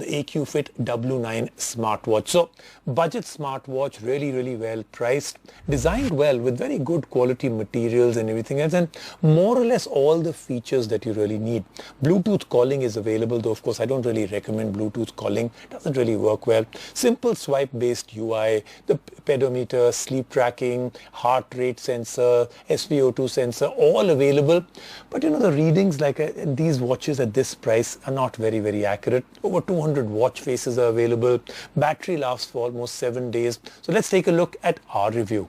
the AQFit W9 smartwatch. So budget smartwatch, really well priced, designed well with very good quality materials and everything else, and more or less all the features that you really need. Bluetooth calling is available, though of course I don't really recommend Bluetooth calling, doesn't really work well. Simple swipe based UI, the pedometer, sleep tracking, heart rate sensor, SpO2 sensor, all available. But you know, the readings like these watches at this price are not very accurate. Over 200 watch faces are available. Battery lasts for almost 7 days. So let's take a look at our review.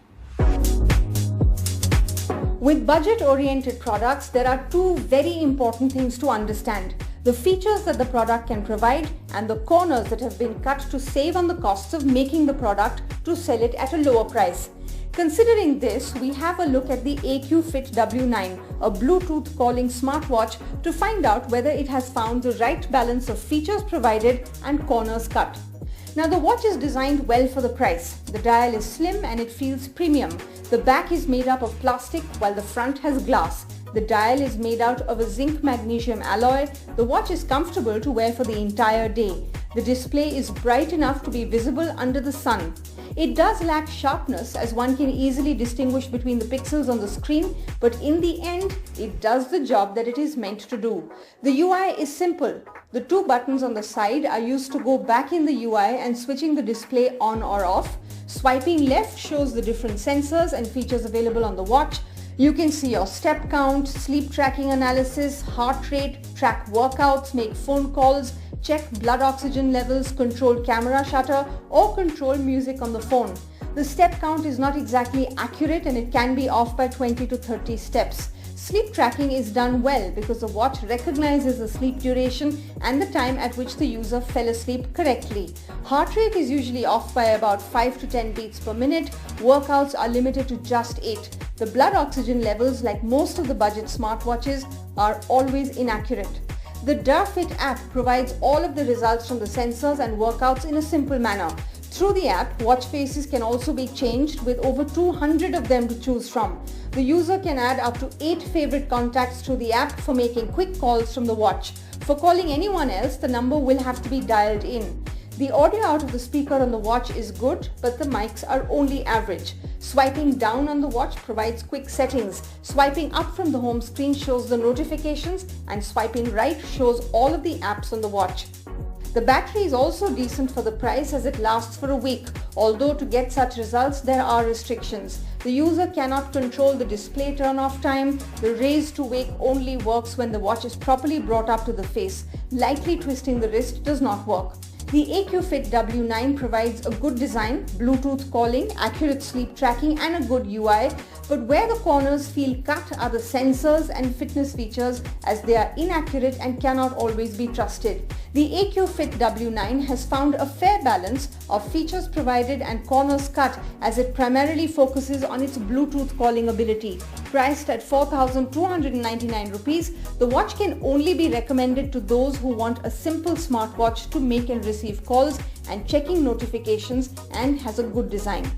With budget-oriented products, there are two very important things to understand: the features that the product can provide and the corners that have been cut to save on the costs of making the product to sell it at a lower price. Considering this, we have a look at the AQFit W9, a Bluetooth calling smartwatch, to find out whether it has found the right balance of features provided and corners cut. Now, the watch is designed well for the price. The dial is slim and it feels premium. The back is made up of plastic while the front has glass. The dial is made out of a zinc magnesium alloy. The watch is comfortable to wear for the entire day. The display is bright enough to be visible under the sun. It does lack sharpness, as one can easily distinguish between the pixels on the screen, but in the end, it does the job that it is meant to do. The UI is simple. The two buttons on the side are used to go back in the UI and switching the display on or off. Swiping left shows the different sensors and features available on the watch. You can see your step count, sleep tracking analysis, heart rate, track workouts, make phone calls, check blood oxygen levels, control camera shutter, or control music on the phone. The step count is not exactly accurate and it can be off by 20 to 30 steps. Sleep tracking is done well because the watch recognizes the sleep duration and the time at which the user fell asleep correctly. Heart rate is usually off by about 5 to 10 beats per minute. Workouts are limited to just 8. The blood oxygen levels, like most of the budget smartwatches, are always inaccurate. The DARFit app provides all of the results from the sensors and workouts in a simple manner. Through the app, watch faces can also be changed with over 200 of them to choose from. The user can add up to 8 favorite contacts through the app for making quick calls from the watch. For calling anyone else, the number will have to be dialed in. The audio out of the speaker on the watch is good, but the mics are only average. Swiping down on the watch provides quick settings. Swiping up from the home screen shows the notifications, and swiping right shows all of the apps on the watch. The battery is also decent for the price, as it lasts for a week, although to get such results there are restrictions. The user cannot control the display turn-off time. The raise to wake only works when the watch is properly brought up to the face. Lightly twisting the wrist does not work. The AQFit W9 provides a good design, Bluetooth calling, accurate sleep tracking and a good UI, but where the corners feel cut are the sensors and fitness features, as they are inaccurate and cannot always be trusted. The AQFit W9 has found a fair balance of features provided and corners cut, as it primarily focuses on its Bluetooth calling ability. Priced at 4,299 rupees, the watch can only be recommended to those who want a simple smartwatch to make and receive calls and checking notifications, and has a good design.